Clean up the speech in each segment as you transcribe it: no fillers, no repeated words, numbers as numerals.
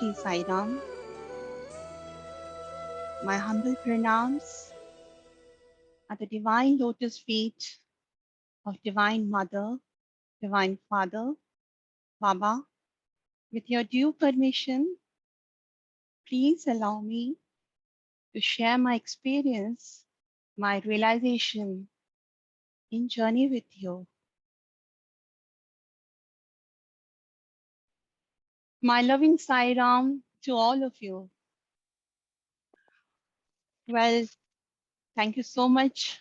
Shri Sai Ram. My humble pranams at the divine lotus feet of Divine Mother, Divine Father, Baba. With your due permission, please allow me to share my experience, my realization in journey with you. My loving Sai Ram to all of you. Well, thank you so much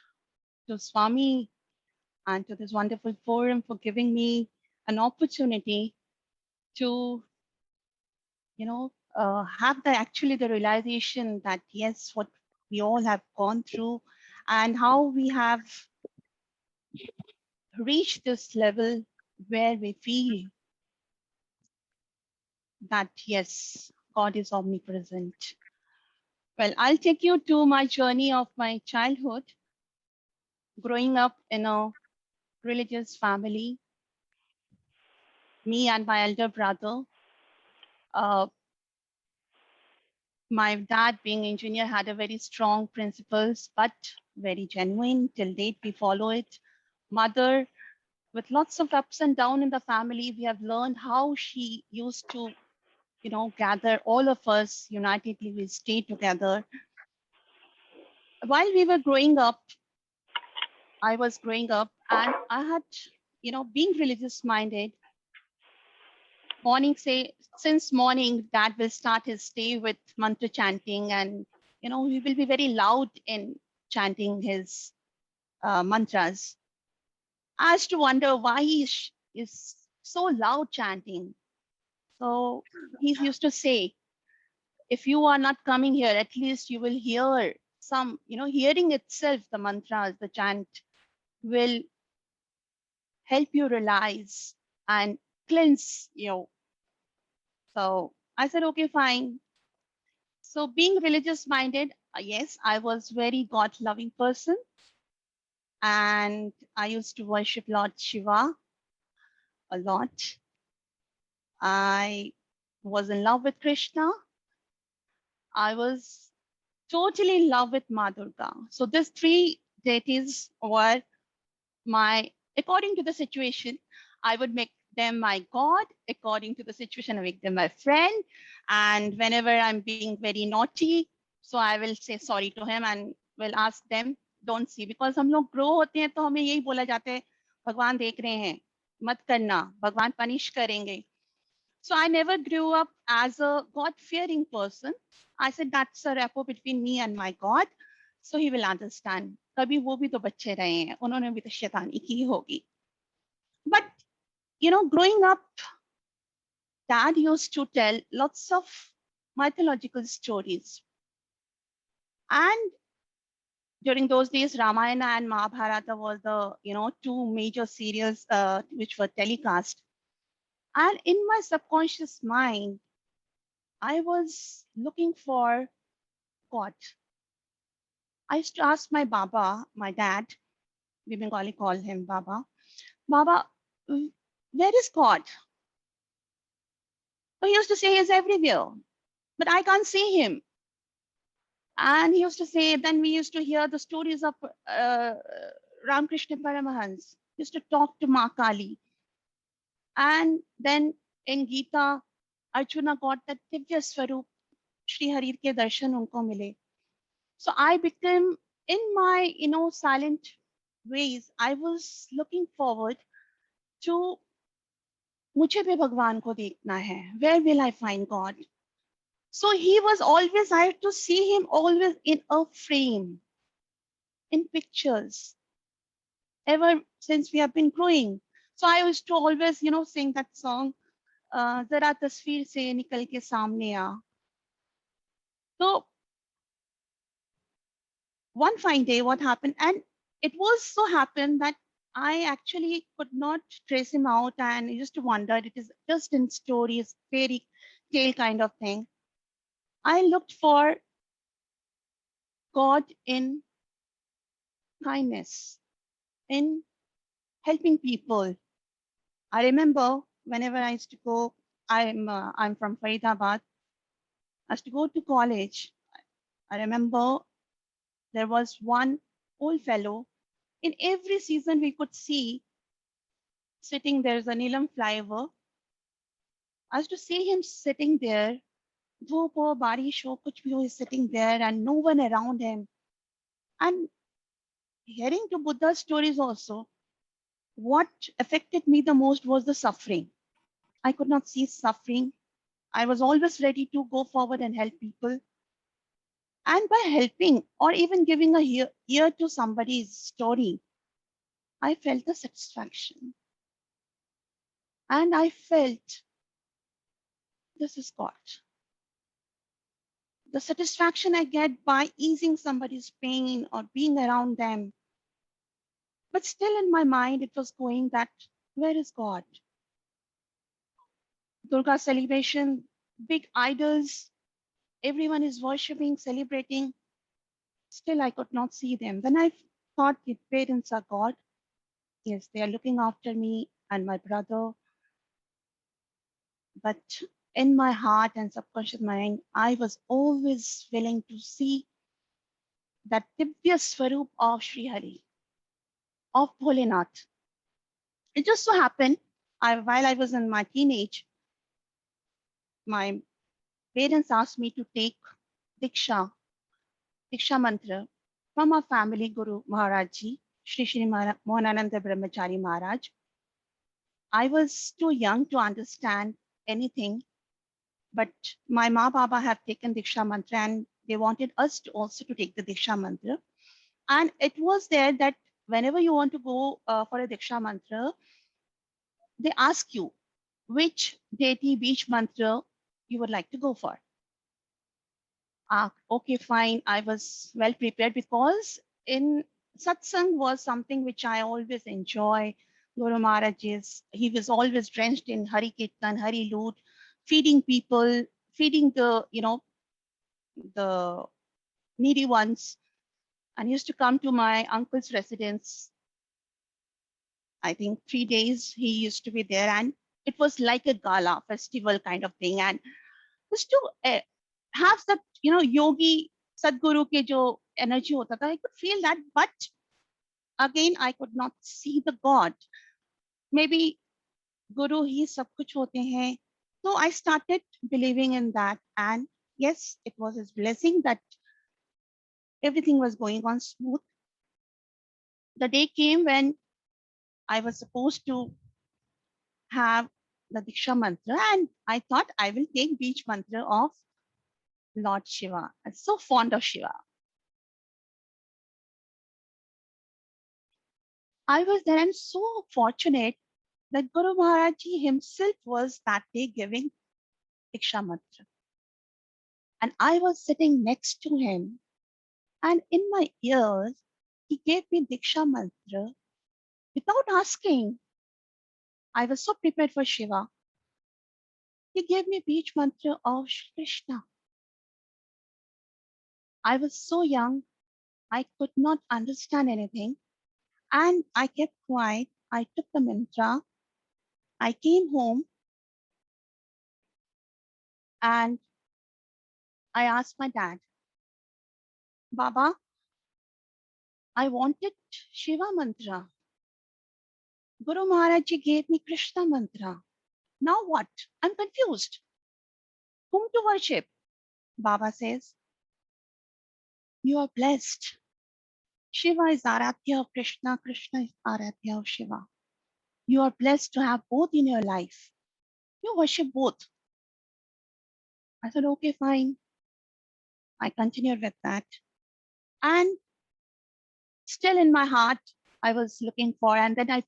to Swami and to this wonderful forum for giving me an opportunity to, have the realization that yes, what we all have gone through and how we have reached this level where we feel that yes, God is omnipresent. Well, I'll take you to my journey of my childhood, growing up in a religious family, me and my elder brother. Uh, my dad, being engineer, had a very strong principles, but very genuine. Till date, we follow it. Mother, with lots of ups and downs in the family, we have learned how she used to, gather all of us unitedly. We stay together. While we were growing up, I was growing up, and I had, being religious minded. Morning, say since morning, Dad will start his day with mantra chanting, and he will be very loud in chanting his mantras. I used to wonder why is so loud chanting. So he used to say, if you are not coming here, at least you will hear some, hearing itself, the mantras, the chant will help you realize and cleanse you. So I said, okay, fine. So being religious minded, yes, I was very God loving person. And I used to worship Lord Shiva a lot. I was in love with Krishna. I was totally in love with Ma Durga. So these three deities were my, according to the situation, I would make them my God. According to the situation, I make them my friend. And whenever I'm being very naughty, so I will say sorry to him and will ask them, don't see. Because हम लोग grow होते हैं तो हमें यही बोला जाता है, भगवान देख रहे हैं, मत करना, भगवान punish करेंगे. So I never grew up as a God-fearing person. I said that's a rapport between me and my God, so he will understand. कभी वो भी तो बच्चे रहे हैं, उन्होंने भी तो शैतानी की होगी. But growing up, Dad used to tell lots of mythological stories, and during those days, Ramayana and Mahabharata was the two major serials which were telecast. And in my subconscious mind, I was looking for God. I used to ask my Baba, my dad, we Bengali call him Baba, Baba, where is God? So he used to say he's everywhere, but I can't see him. And he used to say, then we used to hear the stories of Ramakrishna Paramahans. He used to talk to Ma Kali. And then in Gita, Arjuna got that Divya Swarup, Shri Harir ke darshan unko mile. So I became, in my, silent ways, I was looking forward to मुझे भी भगवान को देखना है. Where will I find God? So he was always, I had to see him always in a frame, in pictures, ever since we have been growing. So I used to always, sing that song, जरा तस्वीर से निकल के सामने आ. So one fine day, what happened? And it was so happened that I actually could not trace him out, and I used to wonder, it is just in stories, fairy tale kind of thing. I looked for God in kindness, in helping people. I remember whenever I used to go, I'm from Faridabad. As to go to college, I remember there was one old fellow. In every season, we could see sitting there's a Neelam flyover. I used to see him sitting there. Wo poor bari show kuch bhi ho is sitting there and no one around him. And hearing to Buddha's stories also, what affected me the most was the suffering. I could not see suffering. I was always ready to go forward and help people. And by helping or even giving a ear to somebody's story, I felt the satisfaction. And I felt this is God. The satisfaction I get by easing somebody's pain or being around them. But still in my mind, it was going that, where is God? Durga celebration, big idols, everyone is worshipping, celebrating. Still, I could not see them. Then I thought the parents are God. Yes, they are looking after me and my brother. But in my heart and subconscious mind, I was always willing to see that Divya Swarup of Sri Hari, of Bholenath. It just so happened, while I was in my teenage, my parents asked me to take Diksha Mantra from our family Guru Maharaj Ji, Shri Shri Mohanananda Brahmachari Maharaj. I was too young to understand anything, but my Ma Baba have taken Diksha Mantra and they wanted us to also to take the Diksha Mantra. And it was there that whenever you want to go for a Diksha Mantra, they ask you which deity, which mantra you would like to go for. Okay, fine. I was well prepared because in satsang was something which I always enjoy. Guru Maharaj he was always drenched in Hari Kirtan, Hari Loot, feeding people, feeding the needy ones. And he used to come to my uncle's residence. I think 3 days he used to be there, and it was like a gala festival kind of thing. And just to have that, yogi Sadguru ke jo energy hota tha, I could feel that, but again, I could not see the God. Maybe Guru hi sab kuch hote hain. So I started believing in that, and yes, it was his blessing that everything was going on smooth. The day came when I was supposed to have the Diksha mantra, and I thought I will take beach mantra of Lord Shiva. I'm so fond of Shiva. I was there and so fortunate that Guru Maharaj Ji himself was that day giving Diksha mantra. And I was sitting next to him, and in my ears, he gave me Diksha mantra without asking. I was so prepared for Shiva. He gave me beach mantra of Shri Krishna. I was so young, I could not understand anything, and I kept quiet. I took the mantra. I came home and I asked my dad, Baba, I wanted Shiva mantra. Guru Maharaj Ji gave me Krishna mantra. Now what? I'm confused. Whom to worship? Baba says, you are blessed. Shiva is Aradhya of Krishna, Krishna is Aradhya of Shiva. You are blessed to have both in your life. You worship both. I said, okay, fine. I continued with that. And still in my heart, I was looking for, and then I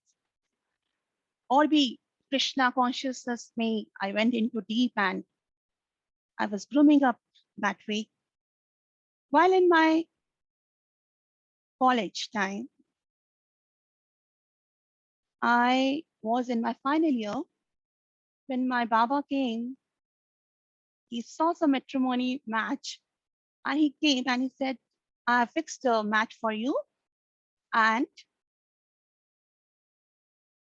all be Krishna consciousness me. I went into deep and I was grooming up that way. While in my college time, I was in my final year when my Baba came. He saw some matrimony match and he came and he said, I have fixed a match for you and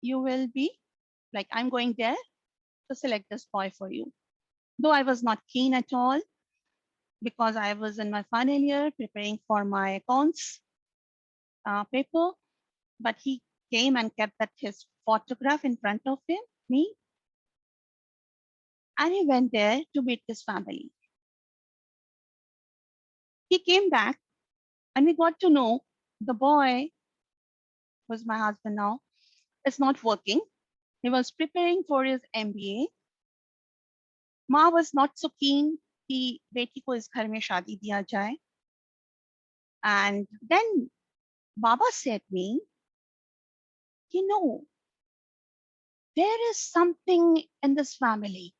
you will be I'm going there to select this boy for you. Though I was not keen at all, because I was in my final year preparing for my accounts paper, but he came and kept that his photograph in front of me, and he went there to meet his family. He came back and we got to know the boy, who's my husband now, is not working. He was preparing for his MBA. माँ was not so keen कि बेटी को इस घर में शादी दिया जाए. And then Baba said me, you know, there is something in this family.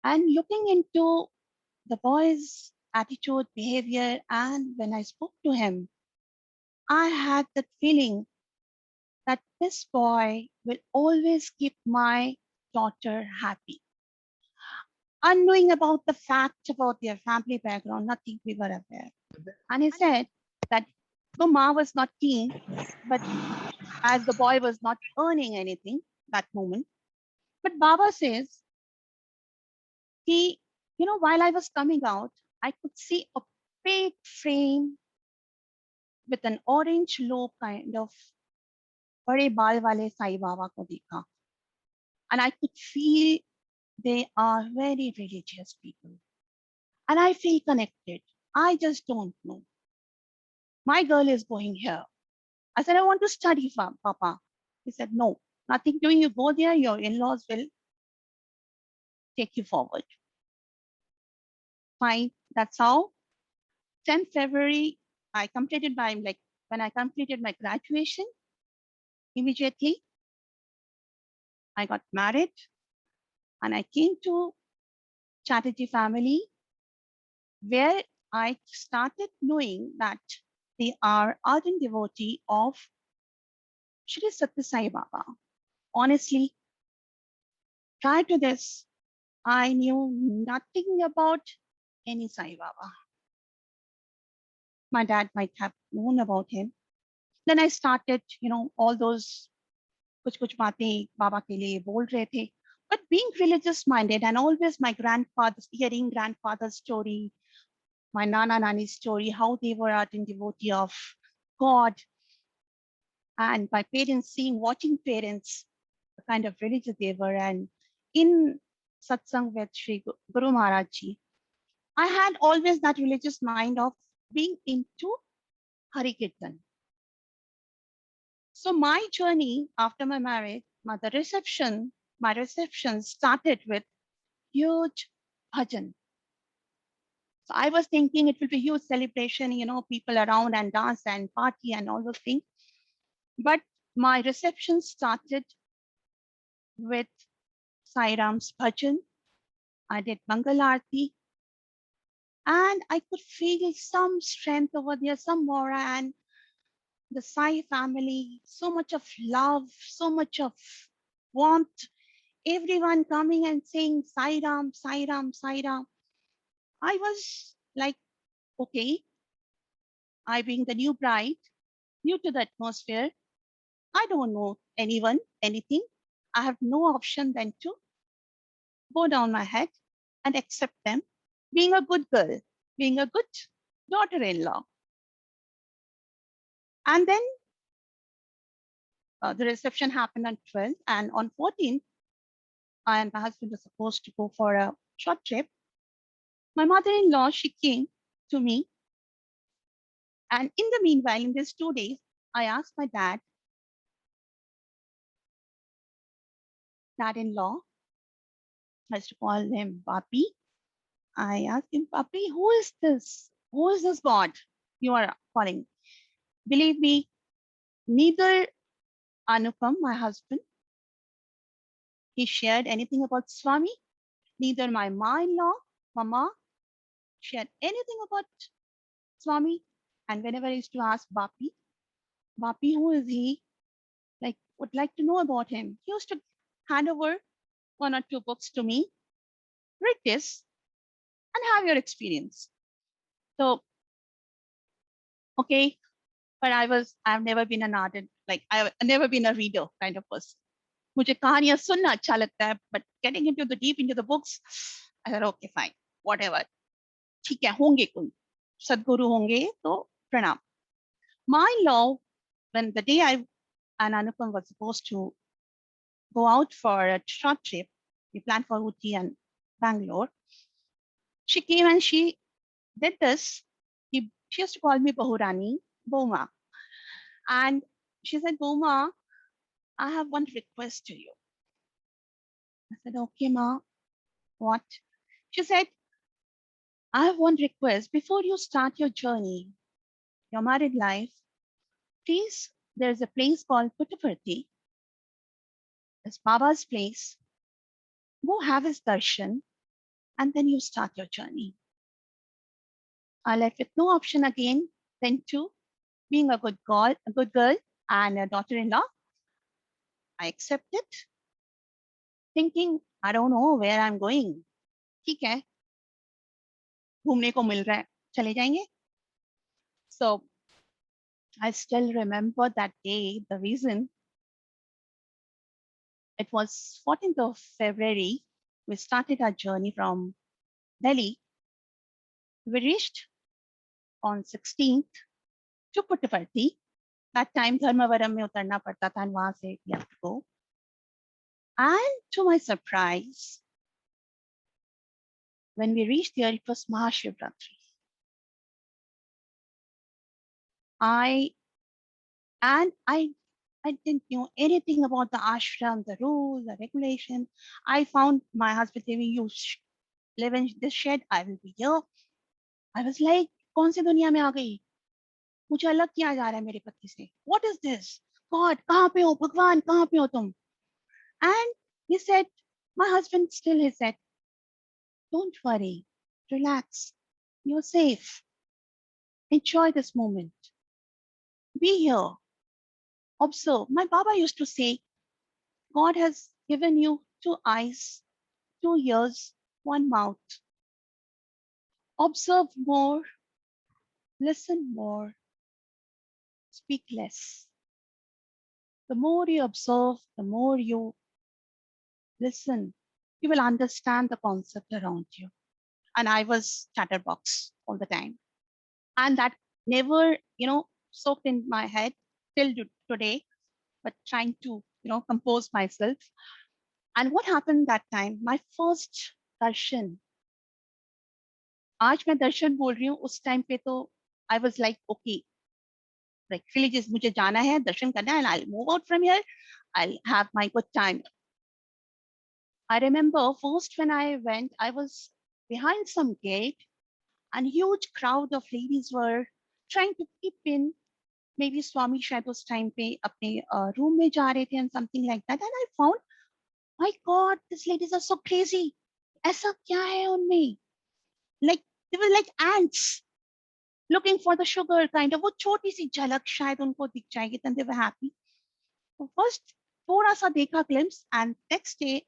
And looking into the boy's attitude, behavior, and when I spoke to him, I had that feeling that this boy will always keep my daughter happy. Unknowing about the fact about their family background, nothing we were aware. And he said that though Ma was not keen, but as the boy was not earning anything that moment, but Baba says he, while I was coming out, I could see a big frame with an orange lobe kind of बड़े बाल वाले साई बाबा को देखा. And I could feel they are very religious people. And I feel connected. I just don't know. My girl is going here. I said, I want to study, Papa. He said, no, nothing doing. You go there, your in-laws will take you forward. Fine. That's how 10th February, I completed when I completed my graduation, immediately I got married and I came to Chatterjee family, where I started knowing that they are ardent devotee of Shri Satya Sai Baba. Honestly, prior to this, I knew nothing about any Sai Baba. My dad might have known about him. Then I started, all those kuch baatein Baba ke liye bol rahe the. But being religious minded and always my grandfather's, hearing grandfather's story, my Nana Nani's story, how they were ardent devotee of God, and my parents watching parents, the kind of religious they were, and in satsang with Sri Guru Maharaj Ji, I had always that religious mind of being into Hari Kirtan. So my journey after my marriage, my reception started with huge bhajan. So I was thinking it will be huge celebration, people around and dance and party and all those things. But my reception started with Sai Ram's bhajan. I did Mangal Aarti, and I could feel some strength over there, some aura, and the Sai family, so much of love, so much of warmth, everyone coming and saying Sai Ram, Sai Ram, Sai Ram. I was like, okay, I being the new bride, new to the atmosphere, I don't know anyone, anything. I have no option than to go down my head and accept them, being a good girl, being a good daughter-in-law. And then the reception happened on 12th, and on 14th, I and my husband were supposed to go for a short trip. My mother-in-law, she came to me, and in the meanwhile, in these 2 days, I asked my dad-in-law, I used to call him Papi. I asked him, Papi, who is this? Who is this God you are calling? Believe me, neither Anupam, my husband, he shared anything about Swami, neither my ma-in-law, Mama, shared anything about Swami. And whenever I used to ask Bapi, who is he? Like, would like to know about him. He used to hand over 1 or 2 books to me. Read this and have your experience. So, okay, but I've never been an ardent, like I've never been a reader kind of person. मुझे कहानियां सुनना अच्छा लगता है, but getting into the deep into the books, I thought, okay, fine, whatever. ठीक है, होंगे कोई सदगुरु होंगे तो प्रणाम. My love, when the day I and Anupam was supposed to go out for a short trip, we planned for Uti and Bangalore. She came and she did this. She used to call me Bahurani, Boma. And she said, Boma, I have one request to you. I said, okay, Ma, what? She said, I have one request. Before you start your journey, your married life, please, there's a place called Puttaparthi. It's Baba's place. Go have his darshan and then you start your journey. I left with no option again than to being a good girl and a daughter-in-law. I accepted, thinking, I don't know where I'm going. ठीक है, घूमने को मिल रहा है, चले जाएंगे. So I still remember that day. The reason, it was 14th of February. We started our journey from Delhi. We reached on 16th to Puttaparthi. That time Dharmavaram में उतरना पड़ता था and वहां से we have to go. And to my surprise, when we reached there, it was Mahashivratri. I didn't know anything about the ashram, the rules, the regulation. I found my husband saying, you live in this shed, I will be here. I was like, कौन सी दुनिया में आ गई? मुझे अलग किया जा रहा है मेरे पति से. What is this? God, कहाँ पे हो? भगवान, कहाँ पे हो तुम? And he said, my husband still, he said, don't worry, relax, you're safe. Enjoy this moment. Be here. Observe. My Baba used to say, God has given you 2 eyes, 2 ears, 1 mouth. Observe more, listen more, speak less. The more you observe, the more you listen, you will understand the concept around you. And I was chatterbox all the time. And that never, soaked in my head till today, but trying to, compose myself. And what happened that time? My first darshan. आज मैं दर्शन बोल रही हूँ, उस time पे तो I was like, okay, like religious, मुझे जाना है, दर्शन करना है, and I'll move out from here. I'll have my good time. I remember first when I went, I was behind some gate, and huge crowd of ladies were trying to peep in. Maybe Swami शायद उस time पे अपने room में जा रहे थे and something like that. And I found, my God, these ladies are so crazy. ऐसा क्या है उनमें? Like they were like ants looking for the sugar kind of. वो छोटी सी झलक शायद उनको दिख जाएगी, then they were happy. So first थोड़ा सा देखा glimpse, and next day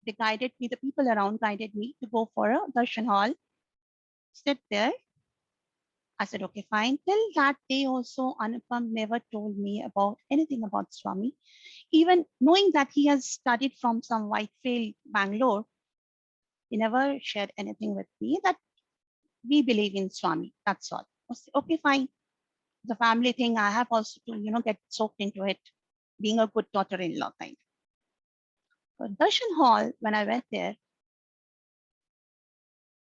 they guided me, the people around guided me to go for a darshan hall, sit there. I said, okay, fine. Till that day also, Anupam never told me about anything about Swami. Even knowing that he has studied from some Whitefield, Bangalore, he never shared anything with me that we believe in Swami. That's all. I said, okay, fine. The family thing, I have also to, get soaked into it, being a good daughter-in-law kind. So Darshan Hall, when I went there,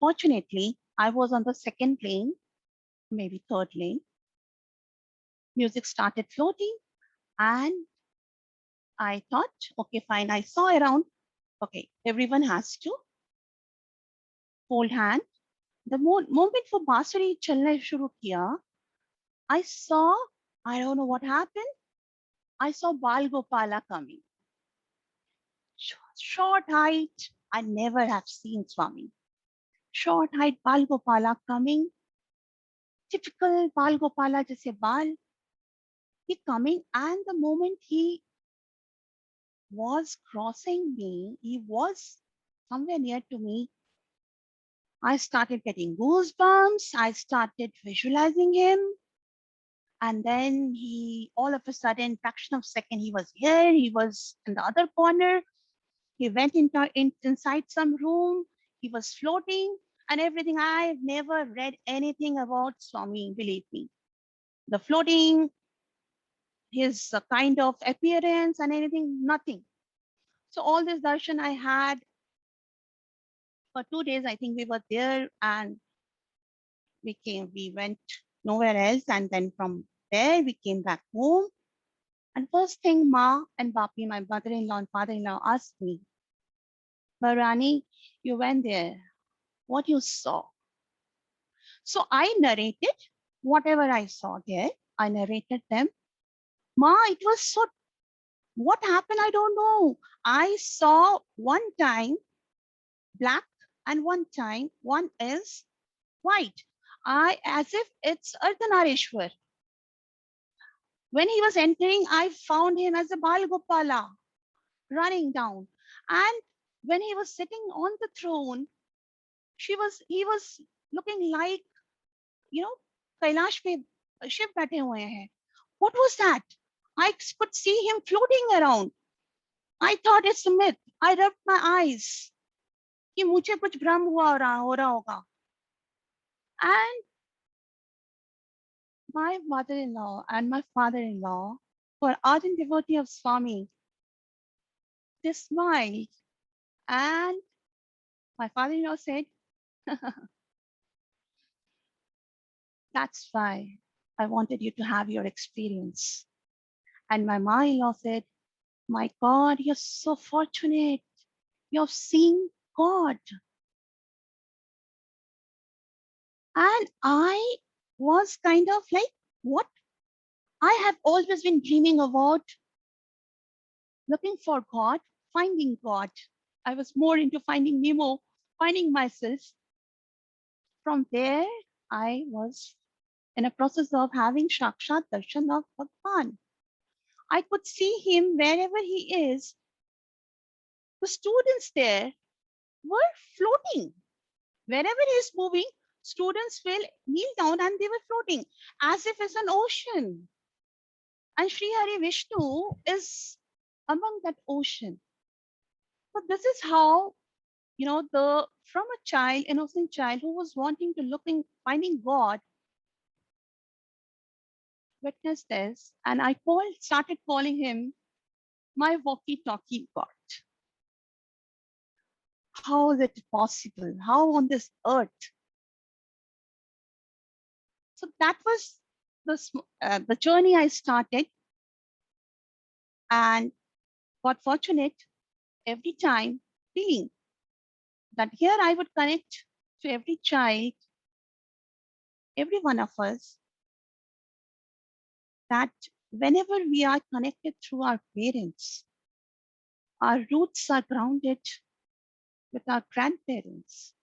fortunately, I was on the second lane, maybe third lane. Music started floating, and I thought, okay, fine. I saw around, okay, everyone has to hold hand. The moment for Basuri chalna shuru kiya, I saw, I don't know what happened. I saw Bal Gopala coming. Short height, I never have seen Swami. Short height Bal Gopala coming. Typical Bal Gopala, jaise Bal. He coming, and the moment he was crossing me, he was somewhere near to me. I started getting goosebumps. I started visualizing him. And then he, all of a sudden, fraction of a second, he was here. He was in the other corner. He went inside some room. He was floating. and everything. I've never read anything about Swami, believe me. The floating, his kind of appearance and anything, nothing. So all this darshan I had for 2 days. I think we were there and we went nowhere else. And then from there, we came back home. And first thing, Ma and Bapi, my mother-in-law and father-in-law, asked me, Barani, you went there. What you saw? So I narrated whatever I saw there. I narrated them. Ma, it was so, what happened? I don't know. I saw one time black and one is white. As if it's Ardhanarishwar. When he was entering, I found him as a Bal Gopala running down. And when he was sitting on the throne, he was looking like, you know, Kailash pe Shiv बैठे हुए हैं. What was that? I could see him floating around. I thought it's a myth. I rubbed my eyes. कि मुझे कुछ भ्रम हो रहा होगा. And my mother-in-law and my father-in-law were ardent devotee of Swami. They smiled, and my father-in-law said, that's why I wanted you to have your experience. And my mother-in-law said, my God, you're so fortunate. You've seen God. And I was kind of like, what? I have always been dreaming about looking for God, finding God. I was more into finding Nemo, finding myself. From there, I was in a process of having Shakshat Darshan of Bhagwan. I could see him wherever he is. The students there were floating. Wherever he is moving, students will kneel down and they were floating as if it's an ocean. And Sri Hari Vishnu is among that ocean. So this is how, from a child, innocent child who was wanting to finding God, witnessed this, and started calling him my walkie-talkie God. How is it possible? How on this earth? So that was the journey I started, and got fortunate every time feeling that here I would connect to every child, every one of us, that whenever we are connected through our parents, our roots are grounded with our grandparents,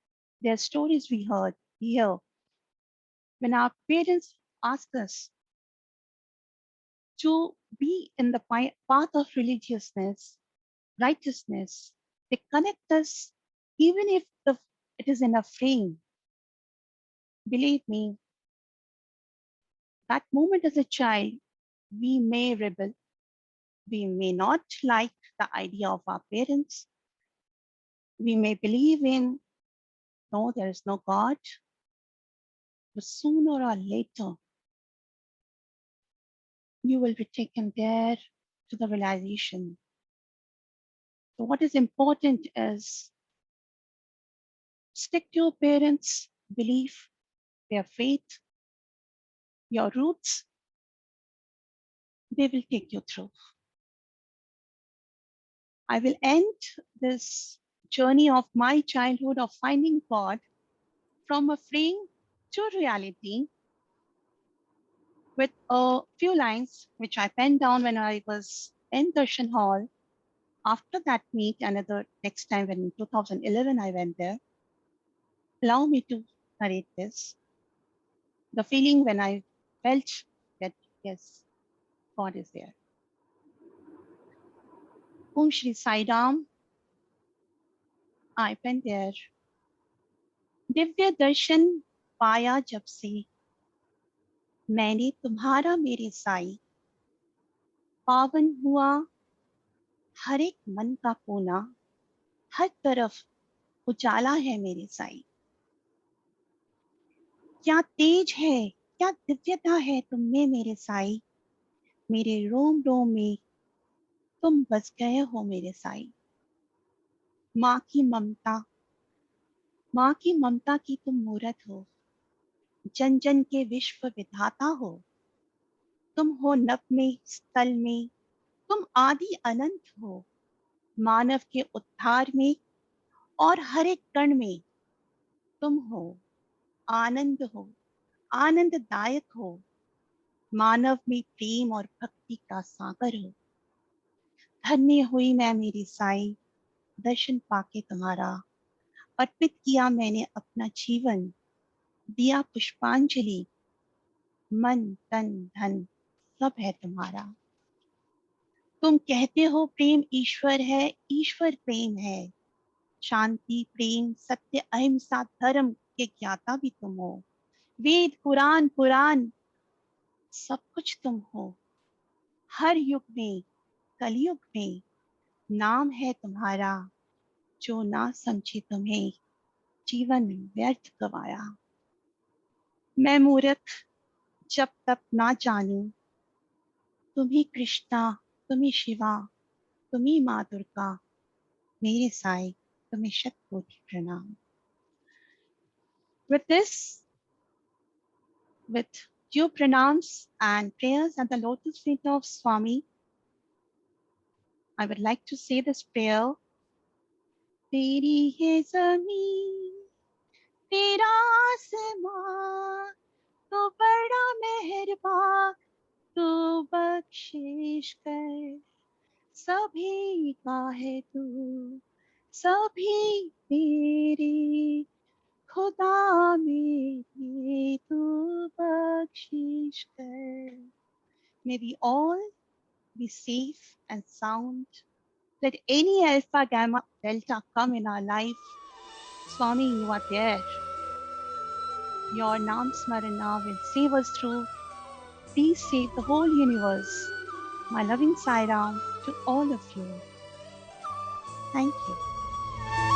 their stories we hear. When our parents ask us to be in the path of religiousness, righteousness, they connect us even if it is in a frame. Believe me, that moment as a child, we may rebel, we may not like the idea of our parents, we may believe in, no, there is no God, but sooner or later, you will be taken there to the realization. So what is important is stick to your parents' belief, their faith, your roots, they will take you through. I will end this journey of my childhood of finding God from a frame to reality with a few lines which I penned down when I was in Darshan Hall. After that meet, next time when in 2011 I went there, allow me to narrate this. The feeling when I felt that, yes, God is there. Om Shri Sai Ram, I went there. Divya दर्शन पाया जब से मैंने तुम्हारा मेरे साई, पावन हुआ हर एक मन का कोना, हर तरफ उजाला है मेरे साई. क्या तेज है, क्या दिव्यता है तुम में मेरे साई। मेरे रोम रोम में तुम बस गए हो मेरे साई। माँ की ममता, माँ की ममता की तुम मूरत हो। जन जन के विश्व विधाता हो। तुम हो नभ में स्थल में, तुम आदि अनंत हो। मानव के उद्धार में और हर एक कण में तुम हो। आनंद हो, आनंददायक हो। मानव में प्रेम और भक्ति का सागर हो। धन्य हुई मैं मेरी साई, दर्शन पाके तुम्हारा। अर्पित किया मैंने अपना जीवन, दिया पुष्पांजलि। मन तन धन सब है तुम्हारा। तुम कहते हो प्रेम ईश्वर है, ईश्वर प्रेम है। शांति प्रेम सत्य अहिंसा धर्म के ज्ञाता भी तुम हो। वेद पुराण पुराण सब कुछ तुम हो। हर युग में कलयुग में नाम है तुम्हारा। जो ना समझे तुम्हें जीवन व्यर्थ गवाया। मैं मूर्ख जब तक ना जानूं, तुम्ही कृष्णा, तुम्ही शिवा, तुम्ही माँ दुर्गा, मेरे साई तुम्हें शत कोटि प्रणाम। With this, with due pranams and prayers at the lotus feet of Swami, I would like to say this prayer. तेरी है जमीन, तेरा आसमां, तो बड़ा मेहरबान, तू बख्शिश कर। सभी का है तू, सभी तेरी, खुदा मेरे तू बख्शिश कर। May we all be safe and sound. Let any alpha, gamma, delta come in our life. Swami, you are there. Your Nam Smarana will save us through. Please save the whole universe. My loving Sai Ram to all of you. Thank you.